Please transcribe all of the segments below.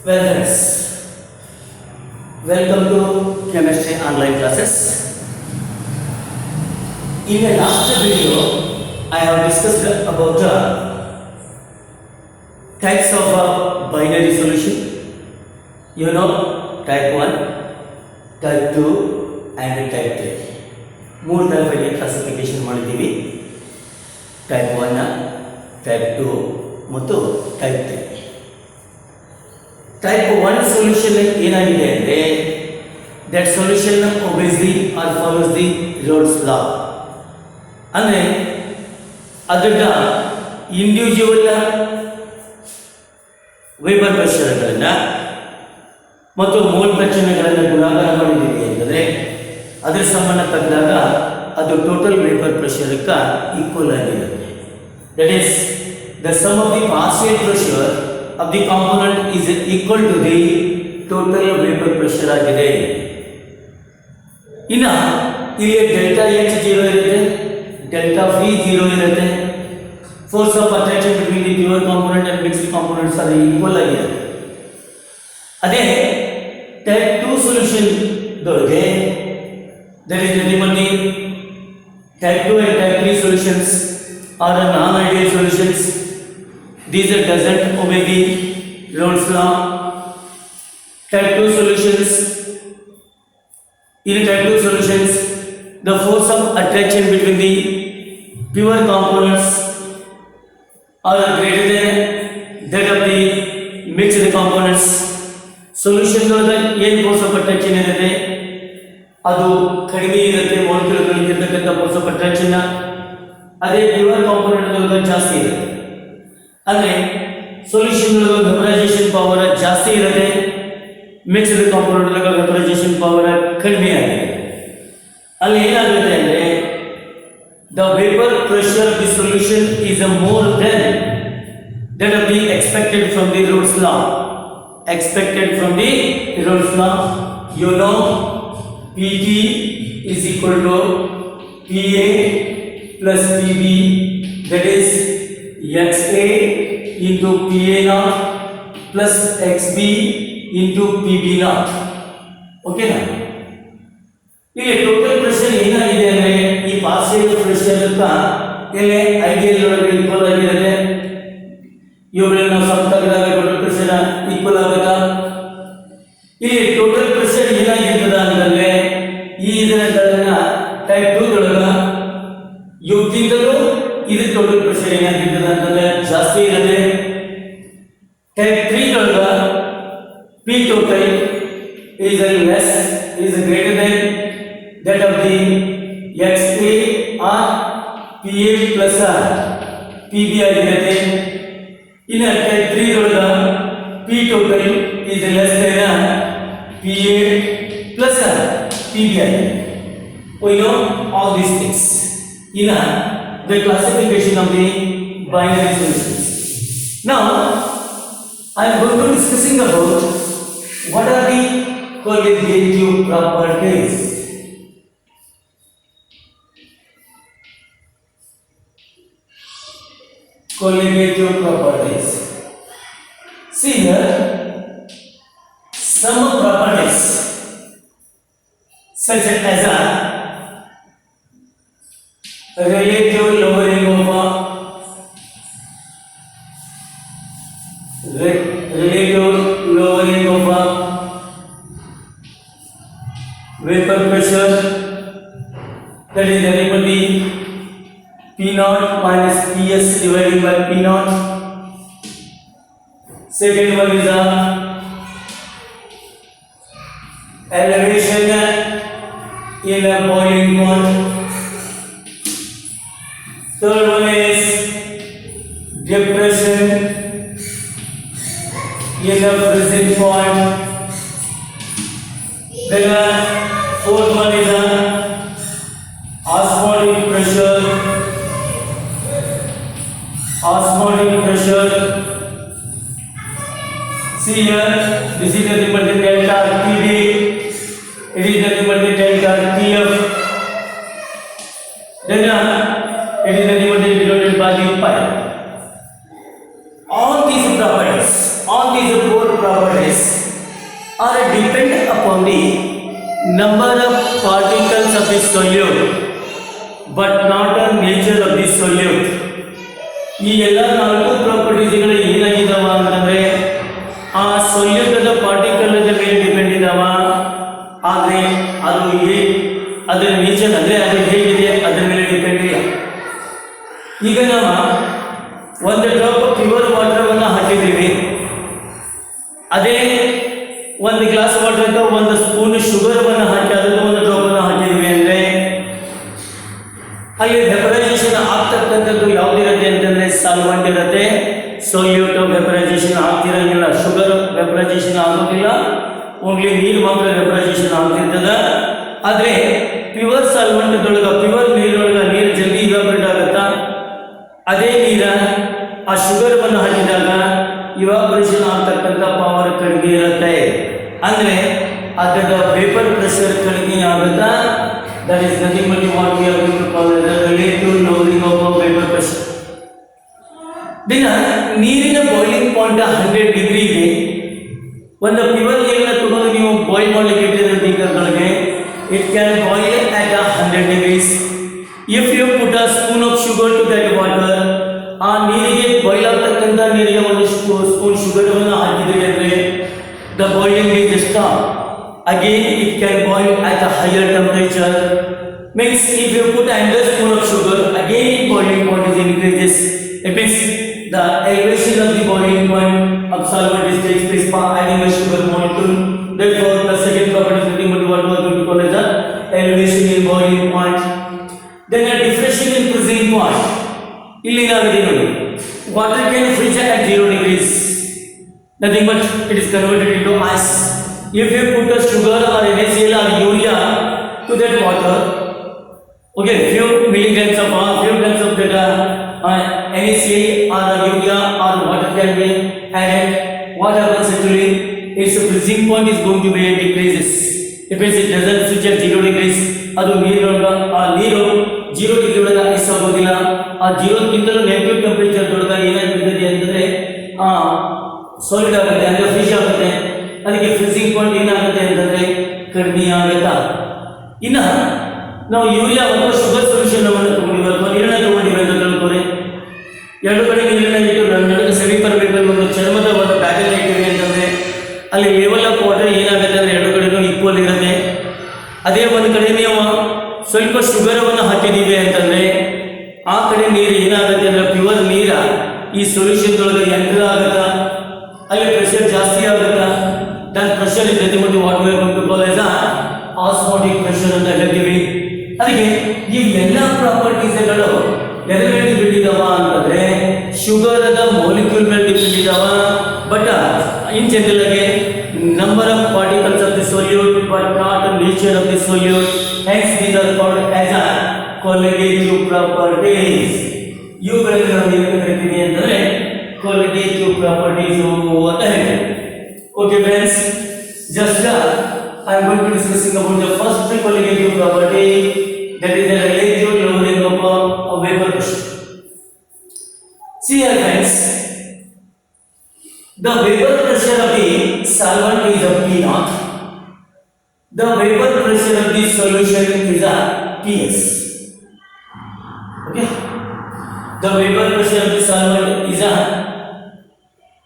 Well, friends, welcome to chemistry online classes. In the last video, I have discussed about types of binary solution. You know, type 1, type 2 and type 3. ಮೂರು ಟೈಪಲ್ಲಿ classification ಮಾಡಿದ್ದೀವಿ. Type 1, type 2 ಮತ್ತು type 3. Type 1 solution ಏನಾಗಿದೆ ಅಂದರೆ that solution obeys the or follows the Raoult's law. ಅಂದರೆ ಅದರ individual Weber ಪ್ರಶ್ನೆಗಳನ್ನು ಮತ್ತು ಮೋಲ್ ಪ್ರಶ್ನೆಗಳನ್ನು ಗುಣಾಕಾರ ಮಾಡಿದ್ದೀವಿ ಅಂತಂದರೆ ಅದರ ಸಂಬಂಧಪಟ್ಟಾಗ ಅದು ಟೋಟಲ್ ವೇಪರ್ ಪ್ರೆಷರ್ಗೆ ಈಕ್ವಲ್ ಆಗಿರುತ್ತೆ. That is the sum of the partial pressure of the component is equal to the total vapour pressure ಆಗಿದೆ. ಇನ್ನು ಇಲ್ಲಿ ಡೆಲ್ಟಾ ಎಚ್ 0 ಇರುತ್ತೆ, ಡೆಲ್ಟಾ ವಿ 0 ಇರುತ್ತೆ. Force of attraction between the pure component and mixed components ಅದು equal ಆಗಿದೆ. ಅದೇ type 2 solution ದೊಳಗೆ there is nothing but the type 2 and type 3 solutions are non-ideal solutions. These doesn't obey the Raoult's law. Type 2 solutions, in type 2 solutions, the force of attraction between the pure components are greater than that of the mixed components. Solution ಏನು force of attraction ಇರುತ್ತೆ ಅದು ಕಡಿಮೆ ಇರುತ್ತೆ, ಮಾಲಿಕ್ಯೂಲ್ಗಳಿಗಿರ್ತಕ್ಕಂಥ force of attraction. ಅದೇ pure ಕಾಂಪೋನೆಂಟ್ಗಳು ಜಾಸ್ತಿ ಇರುತ್ತೆ. ಅಂದರೆ ಸೊಲ್ಯೂಷನ್ಗಳು ವೆಪರೈಸೇಷನ್ power ಜಾಸ್ತಿ ಇರುತ್ತೆ, ಮಿಕ್ಸ್ಡ್ ಕಾಂಪೋನೆಂಟ್ಗಳ ವೆಪರೈಸೇಷನ್ ಪವರ್ ಕಡಿಮೆ ಆಗಿದೆ. ಅಲ್ಲಿ ಏನಾಗುತ್ತೆ ಅಂದರೆ the vapour pressure the solution is a more than that of the expected from the Raoult's law. Expected from the Raoult's law, you know, Pt is equal to Pa plus Pb, that is Xa into Pa naught plus Xb into Pb naught. Okay na? ಇಲ್ಲಿ total pressure ಏನಾಗಿದೆ ಅಂದರೆ ಈ partial pressure ಇಲ್ಲಿ ideal ಒಳಗೆ equal ಆಗಿರುತ್ತೆ. ಇವುಗಳನ್ನ ನಾವು some ತೆಗೆದಾಗ ಟೋಟಲ್ ಪ್ರೆಷರ್ ಈಕ್ವಲ್ ಆಗುತ್ತಾ? ಇಲ್ಲಿ ಟೋಟಲ್ ಪ್ರೆಷರ್ ಏನಾಗಿರ್ತದ ಅಂತಂದ್ರೆ ಈ ಇದನ್ನ ಟೈಪ್ 2 ದೊಳಗ ಯುಕ್ತಿಯಿಂದಲೂ ಇದು ಟೋಟಲ್ ಪ್ರೆಷರ್ ಏನಾಗಿರ್ತದ ಅಂತಂದ್ರೆ ಜಾಸ್ತಿ ಇರುತ್ತೆ. ಟೈಪ್ 3 ದೊಳಗ P total is greater than that of the XA or PA plus PB ಆಗಿರುತ್ತೆ. ಇನ್ನು ಟೈಪ್ 3 ದೊಳಗ P total is less than PA plus PBI. We know all these things in the classification of the binary solutions. Now I am going to discussing about what are the colligative properties. Colligative properties. See here, some properties such as a relative lowering of vapor pressure, that is nothing but the P naught minus Ps divided by P naught. Second one is a elevation in a boiling point. Third one is depression in a freezing point. Then fourth one is a osmotic pressure. See here, this is nothing but the delta Td, it is nothing but the delta Tf, then it is nothing but denoted by the pi. All these properties, all these four properties number of particles of the solute but not the nature of the solute. ಈ ಎಲ್ಲ ನಾಲ್ಕು ಪ್ರಾಪರ್ಟೀಸ್ಗಳು ಏನಾಗಿದ್ದಾವ ಅಂತಂದ್ರೆ ಆ ಸೊಲ್ಯೂಟದ particle ಮೇಲೆ depend ಇದ್ದಾವ. ಆದರೆ ಅದು ಅದರ nature ಅಂದರೆ ಅದು ಹೇಗಿದೆ ಅದರ ಮೇಲೆ ಡಿಪೆಂಡ್ ಇಲ್ಲ. ಈಗ ನಾವು ಒಂದು ಡ್ರಾಪ್ ಪ್ಯೂರ್ ವಾಟರನ್ನು ಹಾಕಿದ್ದೀವಿ, ಅದೇ ಒಂದು ಗ್ಲಾಸ್ ವಾಟರ್ಗೆ ಒಂದು ಸ್ಪೂನ್ ಶುಗರನ್ನು ಹಾಕಿ ಅದಕ್ಕೆ ಒಂದು ಡ್ರಾಪನ್ನು ಹಾಕಿದ್ವಿ ಅಂದರೆ ಅಲ್ಲಿ ವೆಪರೈಸೇಷನ್ ಆಗ್ತಕ್ಕಂಥದ್ದು ಯಾವುದಿರುತ್ತೆ ಅಂತಂದರೆ ಸಾಲ್ವೆಂಟ್ ಇರುತ್ತೆ. ಸೊಲ್ಯೂಟ್ ವೆಪರೈಸೇಷನ್ ಆಗ್ತಿರಂಗಿಲ್ಲ, ಶುಗರ್ ವೆಪರೈಸೇಷನ್ ಆಗೋದಿಲ್ಲ, ಓನ್ಲಿ ನೀರು ಮಾತ್ರ ವೆಪರೈಸೇಷನ್ ಆಗ್ತಿರ್ತದೆ. ಆದರೆ ಪ್ಯೂರ್ ಸಾಲ್ವೆಂಟ್ದೊಳಗೆ ಪ್ಯೂರ್ ನೀರೊಳಗೆ ನೀರು ಜಲ್ದಿ ಇವಾಪರೇಟ್ ಆಗುತ್ತಾ, ಅದೇ ನೀರ ಆ ಶುಗರವನ್ನು ಹಾಕಿದಾಗ ಇವಾಪರೇಷನ್ ಆಗ್ತಕ್ಕಂಥ ಪವರ್ ಕಡಿಮೆ ಇರುತ್ತೆ. ಅಂದರೆ ಅದರ ವೇಪರ್ ಪ್ರೆಷರ್ ಕಡಿಮೆ ಆಗುತ್ತಾ. That is nothing but what we are going to call the relative lowering of vapour pressure. ದಿನ ನೀರಿನ ಬಾಯ್ಲಿಂಗ್ ಪಾಯಿಂಟ್ 100 ಡಿಗ್ರಿಗೆ ಒಂದು ಪ್ಯೂರ್ ನೀರನ್ನ ತಗೊಂಡು ನೀವು ಬಾಯ್ಲ್ ಮಾಡಲಿಕ್ಕೆ ಇಟ್ಟಿದ್ರೆ ಬೀಕರ್ಗಳಿಗೆ it can boil at 100 degrees. If you put a spoon of sugar to that water, ಆ ನೀರಿಗೆ ಬಾಯ್ಲ್ ಆಗ್ತಕ್ಕಂಥ ನೀರಿಗೆ ಒಂದು ಸ್ಪೂನ್ ಶುಗರನ್ನು ಹಾಕಿದ್ರಿ ಅಂದರೆ the boiling is stop. Again it can boil at a higher temperature. Means if you put another spoon of sugar, again boiling point is increases. It means the elevation of the boiling point of solvent is takes place by adding a sugar molecule. Therefore, the second property is nothing but what we are going to call as the elevation in boiling point. Then a diffraction in freezing point. Illi nagidi nodi. Water can freeze at 0 degrees. Nothing but it is converted into ice. If you put a sugar or NaCl or urea to that water, okay, few milligrams of that NaCl or urea or water can be added. What happens actually? Its freezing point is going to be decreases. If it doesn't switch at 0 degrees, ಅದು ನೀರು 0 degree ಒಳಗೆ ice ಆಗೋದಿಲ್ಲ. ಆ 0 ಗಿಂತಲೂ negative temperature ಒಳಗೆ ಏನಾಗ್ಬಿಡ್ತದೆ ಅಂತಂದ್ರೆ solid ಆಗುತ್ತೆ, ಅಂದರೆ ಫ್ರೀಜ್ ಆಗುತ್ತೆ. ಅದಕ್ಕೆ ಫ್ರೀಜಿಂಗ್ ಪಾಯಿಂಟ್ ಏನಾಗುತ್ತೆ ಅಂತಂದ್ರೆ ಕಡಿಮೆ ಆಗುತ್ತಾ. ಇನ್ನು ನಾವು ಯೂರಿಯಾ ಮತ್ತು ಶುಗರ್ ಸೊಲ್ಯೂಷನ್ ತಗೊಂಡಿವಿ ಅಥವಾ ನೀರನ್ನ ತಗೊಂಡಿವಿ ಅಂತ ತಿಳ್ಕೊರಿ. ಎರಡು ಕಡೆ ನೀರನ್ನ ಇಟ್ಟು ನಡುವೆ ಸೆಮಿಪರ್ಮೇಬಲ್ ಒಂದು ಚರ್ಮದ ಒಂದು ಬ್ಯಾಗನ್ನು ಇಟ್ಟಿವಿ ಅಂತಂದರೆ ಅಲ್ಲಿ ಲೆವೆಲ್ ಆಫ್ ವಾಟರ್ ಏನಾಗುತ್ತೆ ಅಂದರೆ ಎರಡು ಕಡೆನೂ ಈಕ್ವಲ್ ಇರುತ್ತೆ. ಅದೇ ಒಂದು ಕಡೆ ನೀವು ಸ್ವಲ್ಪ ಶುಗರವನ್ನು ಹಾಕಿದ್ದೀವಿ ಅಂತಂದರೆ ಆ ಕಡೆ ನೀರು ಏನಾಗುತ್ತೆ ಅಂದರೆ ಪ್ಯೂರ್ ನೀರ ಈ ಸೊಲ್ಯೂಷನ್ದೊಳಗೆ ಎಂಟರ್ ಆಗುತ್ತಾ, ಅಲ್ಲಿ ಪ್ರೆಷರ್ ಜಾಸ್ತಿ ಆಗುತ್ತಾ. That pressure is nothing but what we are going to call as osmotic pressure ಅಂತ ಹೇಳ್ತೀವಿ. ಅದಕ್ಕೆ ಈ ಎಲ್ಲ ಪ್ರಾಪರ್ಟೀಸ್ಗಳು ಎದರ ಮೇಲೆ ಡಿಪೆಂಡ್ ಇದಾವ ಅಂತಂದ್ರೆ ಶುಗರದ ಮಾಲಿಕ್ಯೂಲ್ ಮೇಲೆ ಡಿಪೆಂಡ್ ಇದಾವ. ಬಟ್ ಇನ್ ಜನರಲ್ ಆಗಿ number of particles of the solute but not the nature of the solute. Hence these are called as a colligative properties. ಇವುಗಳನ್ನು ನಾವು ಏನು ಕರಿತೀವಿ ಅಂತಂದ್ರೆ ಕೊಲಿಗೇಟಿವ್ ಪ್ರಾಪರ್ಟೀಸ್ ಅಂತ ಹೇಳ್ತೀವಿ. Okay friends, just I am going to discussing about the first colligative property, that is the relative lowering of vapor pressure. See here friends, the vapor pressure of the solvent is a P naught. The vapor pressure of the solution is a Ps. Okay, the vapor pressure of the solvent is a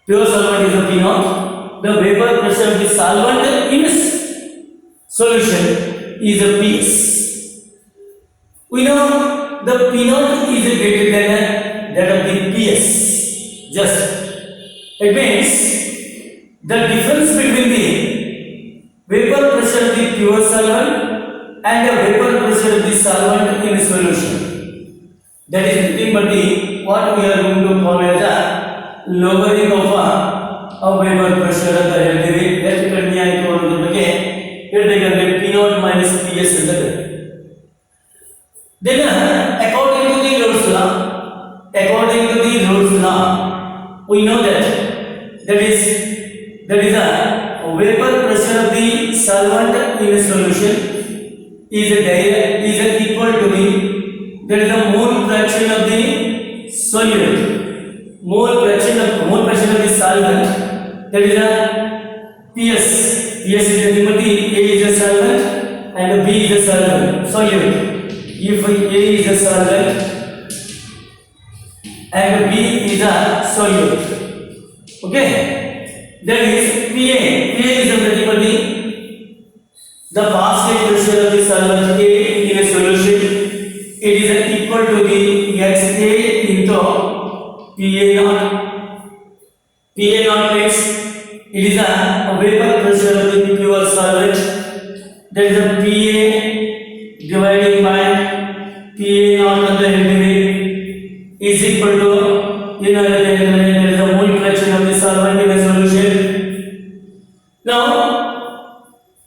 pure solvent is a P naught. The vapor pressure of the solvent in solution is a Ps. We know the P naught is greater than that of the Ps. Just it means the difference between the vapor pressure of the pure solvent and the vapor pressure of the solvent in solution, that is nothing but the what we are going to call as a lowering of vapor pressure ಅಂತ ಹೇಳ್ತೀವಿ. ಎಷ್ಟು ಕಡಿಮೆ ಆಯಿತು ಅನ್ನೋದ್ರ ಬಗ್ಗೆ ಹೇಳ್ಬೇಕಂದ್ರೆ P naught minus Ps ಅಂತ ಹೇಳ್ತೀವಿ. Then according to the Rolle's law, we know that is a vapor pressure of the solvent in a solution is equal to the there is a mole fraction of the solute, mole fraction of the solvent, that is a Ps. Ps is nothing but the A is a solvent solute. If A is a solvent and B is a solute, okay, that is Pa. Pa is nothing but the basket pressure of the solvent A in a solution. It is equal to the XA into Pa naught. Pa naught means it is a vapor pressure of the pure solvent. That is a Pa divided by Pa naught on the heavyweight is equal to there is a mole fraction of the solvent in a solution. Now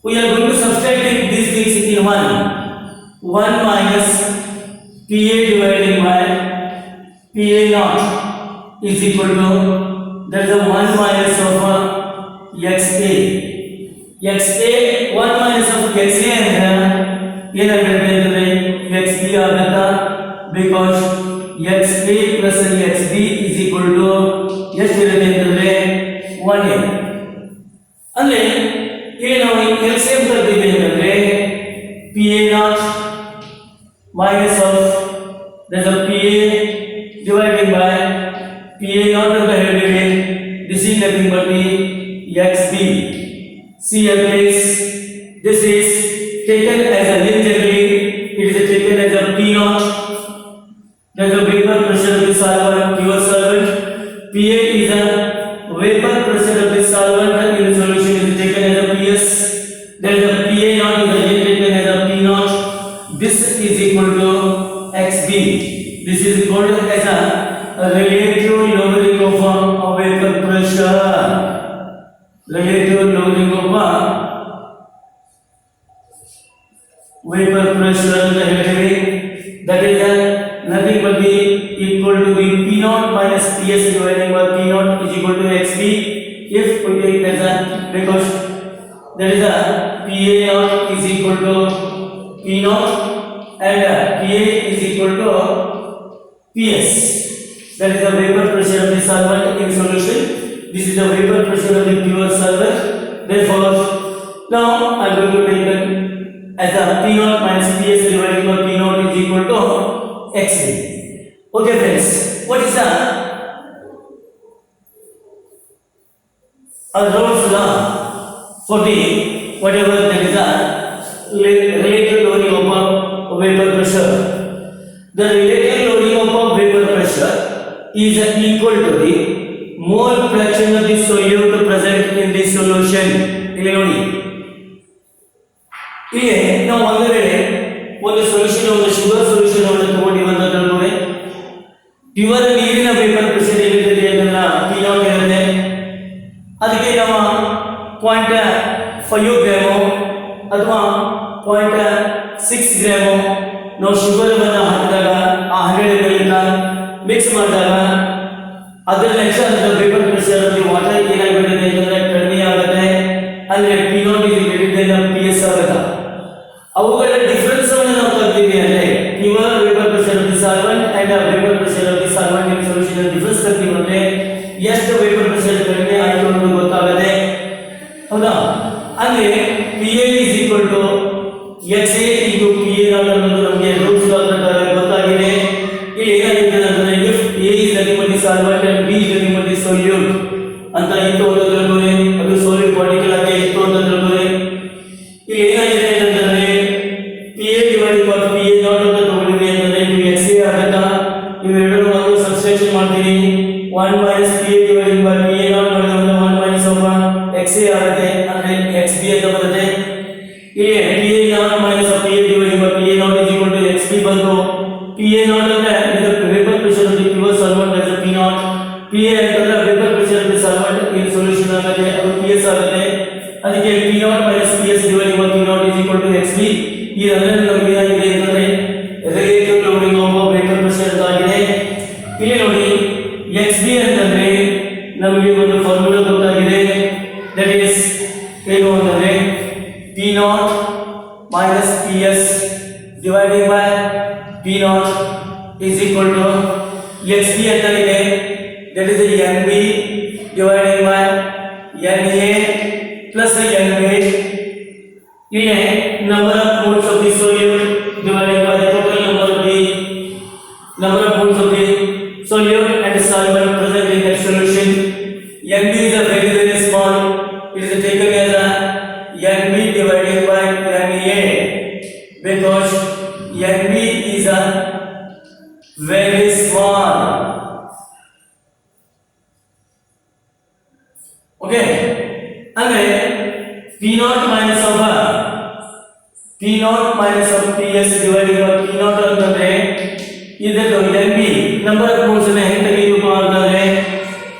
we are going to substitute these things in 1 minus Pa divided by Pa naught is equal to there is a 1 minus of XA. XA 1 minus of XA and ಏನಾಗುತ್ತೆ XB ಆಗುತ್ತಾ because XA plus XB is equal to ಎಷ್ಟಿರುತ್ತೆ ಅಂತಂದ್ರೆ 1A. ಅಂದ್ರೆ ಈಗ ನಾವು LCM ತೆಗೆದಿದ್ದೇವೆ ಅಂತಂದ್ರೆ Pa naught minus of there's a Pa divided by Pa naught of the heavyweight. This is nothing but the XB. See a place. This is taken as a length degree. It is taken as a P naught. There is a vapor pressure of the solvent, pure solvent. Pa is a vapor pressure of the solvent in the solution is taken as a Ps. There is a Pa naught is again taken as a P naught. This is equal to XB. This is called as a relative lowering of vapor pressure. Relative lowering of vapor pressure in the heavyweight. That is nothing but the equal to the P naught minus Ps divided by P naught is equal to XB. If we take as a because there is a Pa naught is equal to P naught and Pa is equal to Ps. That is the vapor pressure of the solvent in solution. This is the vapor pressure of the pure solvent. Therefore, now I am going to take it as a P naught minus Ps divided by P naught is equal to XB. Okay friends, what is the Rolle's law for the whatever there is a relative lowering of vapor pressure? The relative lowering of vapor pressure is equal to the mole fraction of the solute present in the solution. ಇಲ್ಲಿ ನೋಡಿ ಇಲ್ಲಿ ನಾವು ಒಂದು ವೇಳೆ ಒಂದು solution ಒಂದು sugar solution ಅನ್ನು ತಗೊಂಡಿವಿ ಅಂತ ತಿಳ್ಕೊಳ್ಳಿ. ಪ್ಯೂರ್ ನೀರಿನ ವೇಪರ್ ಪ್ರೆಷರ್ ಏನಿದೆ ಅದನ್ನ P naught ಇರುತ್ತೆ. ಅದಕ್ಕೆ ನಾವು 0.5 ಗ್ರಾಮ್ ಅಥವಾ 0.6 ಗ್ರಾಮ್ ನಾವು ಶುಗರ್ ಅನ್ನು ಹಾಕಿದಾಗ ಆ 100 ml ಮಿಕ್ಸ್ ಮಾಡಿದಾಗ ಅದರ ನೆಕ್ಸ್ಟ್ ವೇಪರ್ ಪ್ರೆಷರ್ ಅಲ್ಲಿ ವಾಟರ್ ಏನಾಗುತ್ತೆ ಅಂತಂದ್ರೆ ಕಡಿಮೆ ಆಗುತ್ತೆ. ಅಂದ್ರೆ P naught is greater than Ps ಆಗುತ್ತೆ. ಅವುಗಳ ಡಿಫರೆನ್ಸ್ ಅನ್ನು ನಾವು ತೆಗೆದಿದ್ದೀವಿ ಅಂದ್ರೆ pure vapour pressure of the solvent and vapour pressure of the solvent in solution difference ತೆಗೆದಿದ್ದೀವಿ ಅಂದ್ರೆ ಎಷ್ಟು ವೇಪರ್ ಪ್ರೆಷರ್ ಕಡಿಮೆ ಆಯಿತು ಅಂತ ಗೊತ್ತಾಗುತ್ತೆ. ಹೌದಾ? ಅಂದ್ರೆ Pa is equal to XA into Pa naught ಅನ್ನೋದು ನಮಗೆ ರೂಲ್ಸ್ ಪ್ರಕಾರ ಗೊತ್ತಾಗಿದೆ. ಇಲ್ಲಿ ಏನಾಗಿದೆ ಅಂದ್ರೆ if A is nothing but the solvent and B is nothing but the solute ಅಂತ ಇತ್ತು ಅಂತ ತಿಳ್ಕೊಳ್ಳಿ. ಅದು solid particle ಆಗಿ ಇತ್ತು ಅಂತ ತಿಳ್ಕೊಳ್ಳಿ. ಇಲ್ಲಿ ಏನಾಗಿದೆ ಅಂತಂದ್ರೆ Pa divided by Pa naught ಅಂತ ತಗೊಂಡಿದ್ದೀವಿ ಅಂತಂದ್ರೆ ಇದು XA ಆಗುತ್ತಾ? ಇವೆರಡನ್ನು ನಾವು ಸಬ್ಸ್ಟಿಟ್ಯೂಷನ್ ಮಾಡ್ತೀನಿ. 1 minus Pa divided by Pa naught ಮಾಡಿದ್ರೆ 1 minus of XA ಆಗುತ್ತೆ. ಅಂದ್ರೆ XB ಅಂತ ಬರುತ್ತೆ. ಇಲ್ಲಿ Pa naught minus of Pa divided by Pa naught is equal to XB ಬಂತು. Pa naught ಅಂದ್ರೆ ಇದು vapor pressure of the pure solvent as a P naught. Pa ಅಂತಂದ್ರೆ vapor pressure of the solvent in solution ಆಗುತ್ತೆ. ಅದು Ps ಆಗುತ್ತೆ. ಅದಕ್ಕೆ P naught minus Ps divided by P naught is equal to XB. ಈ ಅದರಲ್ಲಿ ನಮಗೆ ಏನಾಗಿದೆ ಅಂತಂದ್ರೆ relative lowering of vapor pressure ಅಂತ ಆಗಿದೆ. ಇಲ್ಲಿ ನೋಡಿ XB ಅಂತಂದ್ರೆ ನಮಗೆ ಒಂದು ಫಾರ್ಮುಲಾ ಗೊತ್ತಾಗಿದೆ. ದಟ್ ಈಸ್ ಏನು ಅಂತಂದ್ರೆ P naught minus Ps divided by P naught is equal to XB ಅಂತ ಇದೆ. That is NB divided by Na plus NA. ಇಲ್ಲಿ number of moles of the solute okay, ಅಂದ್ರೆ P naught minus of PS divided by P naught ಅಂತಂದ್ರೆ ಇದಕ್ಕೆ NB number of moles ಅನ್ನು ಹೆಂಗೆ ತೆಗೆಯಬೇಕು ಅಂತಂದ್ರೆ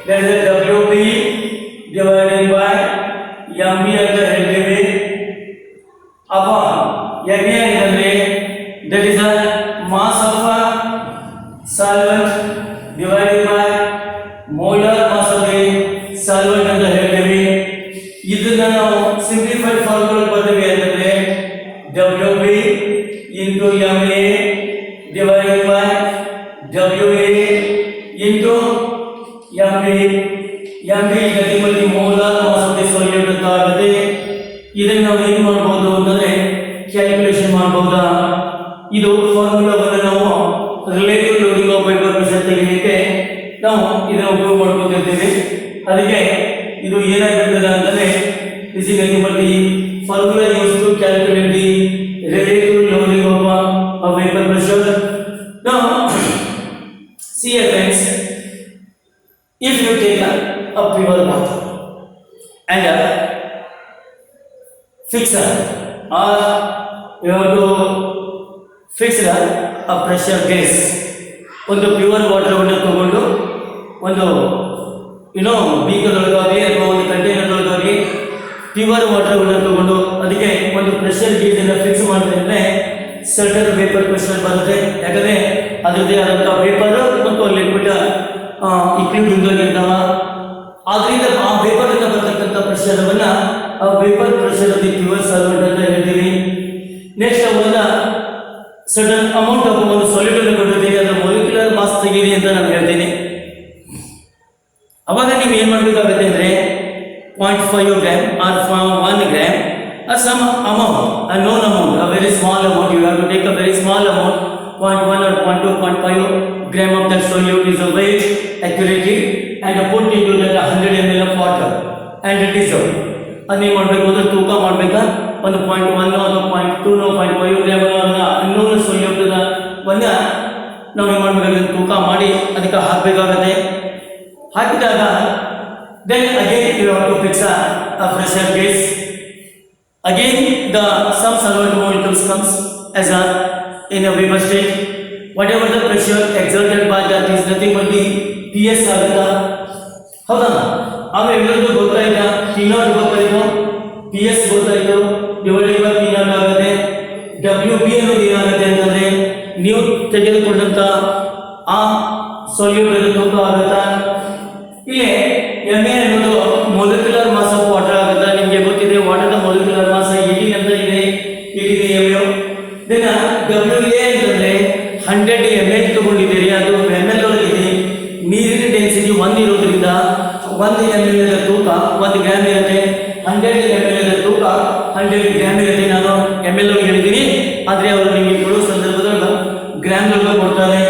that is WB divided by MB ಅಂತ ಹೇಳ್ತೀವಿ. upon MA ಅಂತಂದ್ರೆ that is a mass of a solvent divided by molar mass of the solvent ಅಂತ ಹೇಳ್ತೀವಿ. ಇದನ್ನ ನಾವು ಸಿಂಪ್ಲಿಫೈಡ್ ಫಾರ್ಮುಲಾ ಬರ್ತೀವಿ ಅಂತಂದ್ರೆ WB into MA divided by WA into MB. MB is nothing but the molar mass of the solute ಅಂತ ಆಗುತ್ತೆ. ಇದನ್ನ ನಾವು ಏನು ಮಾಡಬಹುದು ಅಂತಂದ್ರೆ ಕ್ಯಾಲ್ಕುಲೇಷನ್ ಮಾಡಬಹುದಾ? ಇದು ಫಾರ್ಮುಲಾವನ್ನು ನಾವು relative lowering of vapour pressure ತೆಗೆಯಲಿಕ್ಕೆ ನಾವು ಇದನ್ನು ಉಪಯೋಗ ಮಾಡ್ಕೊತಿರ್ತೀವಿ. ಅದಕ್ಕೆ ಇದು ಏನಾಗಿರ್ತದೆ ಅಂತಂದ್ರೆ this is nothing but the formula used to calculate the relative loading of a vapor pressure. Now see here friends, if you take a pure water and fix or you have to fix a pressure gauge, ಒಂದು pure water ಅನ್ನು ತಗೊಂಡು ಒಂದು beaker ಒಳಗಾಗಿ ಅಥವಾ ಒಂದು container ಒಳಗಾಗಿ pure water ಅನ್ನು ತಗೊಂಡು ಅದಕ್ಕೆ ಒಂದು ಪ್ರೆಷರ್ ಗೇಜ್ ಅನ್ನು ಫಿಕ್ಸ್ ಮಾಡಿದ್ರೆ ಸರ್ಟನ್ ವೇಪರ್ ಪ್ರೆಷರ್ ಬರುತ್ತೆ. ಯಾಕಂದ್ರೆ ಅದರದ್ದೇ ಆದಂತಹ ವೇಪರ್ ಮತ್ತು ಲಿಕ್ವಿಡ್ ಇಕ್ವಿಡ್ ಇರ್ತಾವ. ಆದ್ರಿಂದ ಆ ವೇಪರ್ ಇಂದ ಬರ್ತಕ್ಕಂಥ ಪ್ರೆಷರ್ವನ್ನ ಆ vapour pressure of the pure solvent ಅಂತ ಹೇಳ್ತೀವಿ. ನೆಕ್ಸ್ಟ್ ಒಂದು ಸಡನ್ ಅಮೌಂಟ್ ಆಫ್ ಒಂದು ಸಾಲಿಡ್ ಅನ್ನು ಕೊಟ್ಟಿರ್ತೀವಿ, ಅದರ ಮೊಲಿಕ್ಯುಲರ್ ಮಾಸ್ ತೆಗೀರಿ ಅಂತ ನಾನು ಹೇಳ್ತೀನಿ. ಅವಾಗ ನೀವು ಏನು ಮಾಡಬೇಕಾಗುತ್ತೆ ಅಂದರೆ 0.5 gram or 1 gram or some amount, a known amount, a very small amount. You have to take a very small amount, 0.1 or 0.2, 0.5 gram of that solute is a weight accurately and put into that 100 ml of water and dissolve. ಅದು ಏನು ಮಾಡಬೇಕು ಅಂದರೆ ತೂಕ ಮಾಡಬೇಕಾ, ಒಂದು 0.1 ಅಥವಾ 0.2 0.5 gram unknown ಸೊಲ್ಯೂಟನ್ನ ನಾವು ಏನು ಮಾಡಬೇಕಾಗುತ್ತೆ, ತೂಕ ಮಾಡಿ ಅದಕ್ಕೆ ಹಾಕಬೇಕಾಗತ್ತೆ. ಹಾಕಿದಾಗ then again you have to fix a pressure gauge. Again some solvent molecules comes as in a vapor state. Whatever the pressure exerted by that is nothing but the PS ಆಗುತ್ತಾ, ಹೌದಾ? ಆಮೇಲೆ ಎಲ್ಲರಿಗೂ ಗೊತ್ತಾಯ್ತಾ, P naught ಗೊತ್ತಾಯ್ತು, PS ಗೊತ್ತಾಯ್ತು, divided by P naught ಆಗುತ್ತೆ. WB ಅನ್ನೋದು ಏನಾಗುತ್ತೆ ಅಂತಂದ್ರೆ ನೀವು ತೆಗೆದುಕೊಂಡಂತ ಆ ಸೊಲ್ಯೂಟ್ ತೂಕ ಆಗುತ್ತಾ. ಇಲ್ಲಿ MA ಅನ್ನೋದು ಮೊಲಿಕ್ಯುಲರ್ ಮಾಸ್ ಆಫ್ ವಾಟರ್ ಆಗುತ್ತೆ. ನಿಮಗೆ ಗೊತ್ತಿದೆ ವಾಟರ್ನ ಮೊಲಿಕ್ಯುಲರ್ ಮಾಸ್ 18 ಅಂತ ಇದೆ, 18 ml. ದೆನ್ WA ಅಂತಂದ್ರೆ 100 ml ತಗೊಂಡಿದ್ದೀರಿ, ಅದು ml ಒಳಗಿದೆ. ನೀರಿನ ಡೆನ್ಸಿಟಿ 1 ಇರೋದ್ರಿಂದ 1 ml ತೂಕ 1 ಗ್ರಾಮ್ ಇರುತ್ತೆ. 100 ml ತೂಕ 100 ಗ್ರಾಮ್ ಇರುತ್ತೆ. ನಾನು ml ಒಳಗೆ ಹೇಳಿದ್ದೀನಿ, ಆದರೆ ಅವರು ನಿಮಗೆ ಕೊಡೋ ಸಂದರ್ಭದಲ್ಲಿ ಗ್ರಾಮ್ ಒಳಗೆ ಕೊಡ್ತಾರೆ.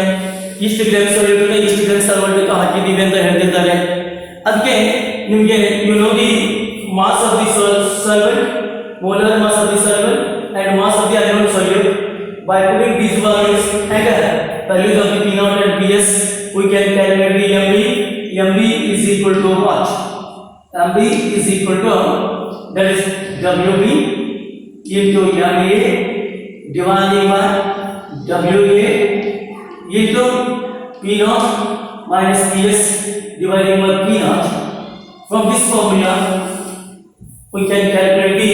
ಇಷ್ಟು ಗ್ರಾಮ್ ಸೊಲ್ಯೂಟ್ ಇಷ್ಟು ಗ್ರಾಮ್ ಸಾಲ್ವೆಂಟ್ ಹಾಕಿದ್ದೀವಿ ಅಂತ ಹೇಳ್ತಿದ್ದಾರೆ. ಅದಕ್ಕೆ ನಿಮಗೆ you know the mass of the solvent, molar mass of the solvent and mass of the unknown solute. By putting these values and values of the P naught and PS, we can calculate the MB. MB is equal to what? MB is equal to, that is WB into MA divided by WA into P naught minus PS divided by P naught. From this formula we can calculate the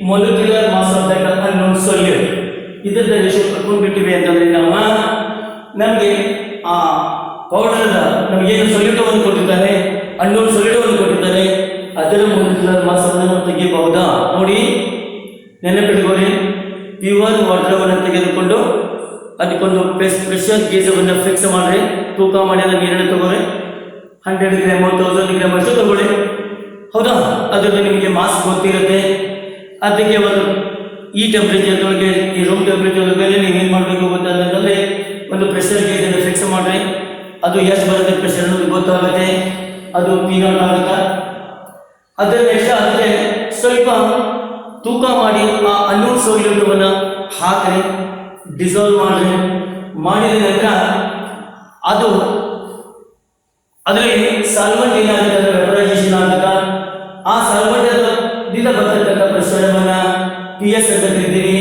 molecular mass of that unknown solute. ಇದರ ratio ಕಟ್ಕೊಂಡ್ಬಿಟ್ಟಿವಿ ಅಂತಂದ್ರೆ ನಮಗೆ ಆ powder ನಮಗೇನು ಸೊಲ್ಯೂಟವನ್ನು ಕೊಟ್ಟಿದ್ದಾರೆ, unknown ಸೊಲ್ಯೂಟವನ್ನು ಕೊಟ್ಟಿದ್ದಾರೆ, ಅದರ molecular mass ಅನ್ನು ನಾವು ತೆಗೆಯಬಹುದಾ? ನೋಡಿ, ನೆನಪಿಟ್ಕೊಳ್ಳಿ, ಪ್ಯೂರ್ ವಾಟರ್ ತೆಗೆದುಕೊಂಡು ಅದಕ್ಕೊಂದು ಪ್ರೆಷರ್ ಗೇಜನ್ನು ಫಿಕ್ಸ್ ಮಾಡಿ ತೂಕ ಮಾಡಿ ಅದನ್ನು ನೀರನ್ನು ತಗೊಳ್ಳಿ. 100 ಗ್ರಾಮ್ 1000 ಗ್ರಾಮ್ ಅಷ್ಟು ತಗೊಳ್ಳಿ, ಹೌದಾ? ಅದರಲ್ಲಿ ನಿಮಗೆ ಮಾಸ್ ಗೊತ್ತಿರುತ್ತೆ. ಅದಕ್ಕೆ ಒಂದು ಈ ಟೆಂಪ್ರೇಚರ್ ಒಳಗೆ, ಈ ರೂಮ್ ಟೆಂಪ್ರೇಚರ್ ಒಳಗೆ ನೀವೇನು ಮಾಡಬೇಕು ಗೊತ್ತಾಗಂತಂದರೆ ಒಂದು ಪ್ರೆಷರ್ ಗೇಜನ್ನು ಫಿಕ್ಸ್ ಮಾಡಿರಿ. ಅದು ಎಷ್ಟು ಬರುತ್ತೆ ಪ್ರೆಷರ್ ಅನ್ನೋದು ಗೊತ್ತಾಗುತ್ತೆ. ಅದು P naught ಆಗುತ್ತಾ. ಅದರ ನೆಕ್ಸ್ಟ್ ಅದಕ್ಕೆ ಸ್ವಲ್ಪ ತೂಕ ಮಾಡಿ ಆ ಅನ್ನೋನ್ ಸೊಲ್ಯೂಟನ್ನು ಹಾಕಿ ಡಿಸಾಲ್ವ್ ಮಾಡಿದ ನಂತರ ಅದು ಅದರಲ್ಲಿ ಸಾಲ್ವೆಂಟ್ ಏನಾಗುತ್ತೆ ಅಂದರೆ ವೆಪರೈಸೇಷನ್ ಆಗುತ್ತಾ. ಆ ಸಾಲ್ವೆಂಟದಿಂದ ಬರ್ತಕ್ಕಂಥ ಪ್ರಶ್ನೆಯನ್ನ ಪಿ ಎಸ್ ಅಂತ ಕರಿತೀವಿ.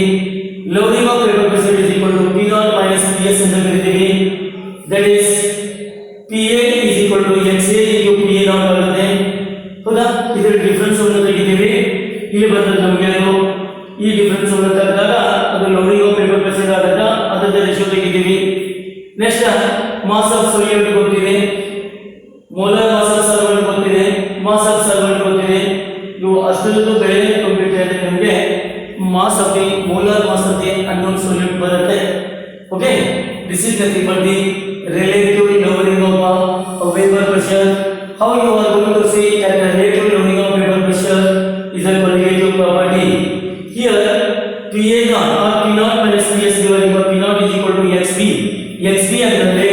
Lowering of vapour pressure is equal to P not minus P S ಅಂತ ಕರಿತೀವಿ. That is P A is equal to X A into P A not ಆಗುತ್ತೆ. ಹೌದಾ? ಇದರ ಡಿಫರೆನ್ಸ್ ಅನ್ನು ತೆಗಿತೀವಿ. ಇಲ್ಲಿ ಬರ್ತದೆ ನಮಗೆ ಅದು ಈ ಡಿಫರೆನ್ಸ್ ಅನ್ನು ತೆಗೆದಾಗ ಅದು ಲೋಡಿಂಗ್ ಆಫ್ ಪೇಪರ್ ಪ್ರೆಷರ್ ಆದಾಗ ಅದರ ರೇಷಿಯೋ ತೆಗಿತೀವಿ. ನೆಕ್ಸ್ಟ್ ಮಾಸ್ ಆಫ್ ಸೊಲ್ಯೂಟ್ ಗೊತ್ತಿದೆ, ಮೋಲಾರ್ ಮಾಸ್ ಆಫ್ ಸಾಲ್ವೆಂಟ್ ಗೊತ್ತಿದೆ, ಮಾಸ್ ಆಫ್ ಸಾಲ್ವೆಂಟ್ ಗೊತ್ತಿದೆ. ಇವು ಅಷ್ಟೊಂದು ಬೆಳೆ ಕಂಪ್ಲೀಟ್ ಆದ್ರೆ ನಮಗೆ mass of the molar mass of the unknown solute ಬರುತ್ತೆ. Okay, this is nothing but the relative lowering of vapor pressure. How you are going to see that the relative lowering of vapor pressure is a qualitative property. Here PA naught or P naught minus PS divided by P naught is equal to XP. XP ಅಂದರೆ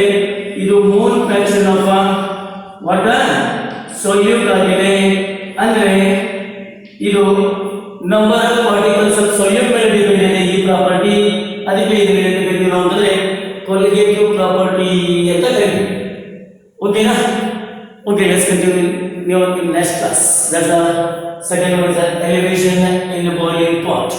ಇದು mole fraction of water solute ಆಗಿದೆ. ಅಂದ್ರೆ ಇದು number of particles of solute ಮೇಲೆ depend ಇದೆ ಈ property. ಅದಕ್ಕೆ ಇದರಲ್ಲಿ ಕರೀತೀವಿ ನಾವು ಅಂದ್ರೆ qualitative property ಅಂತ ಕರೀತೀವಿ. ಓಕೆನಾ? Okay, let's continue in next class. That's the second one is the elevation in the boiling pot.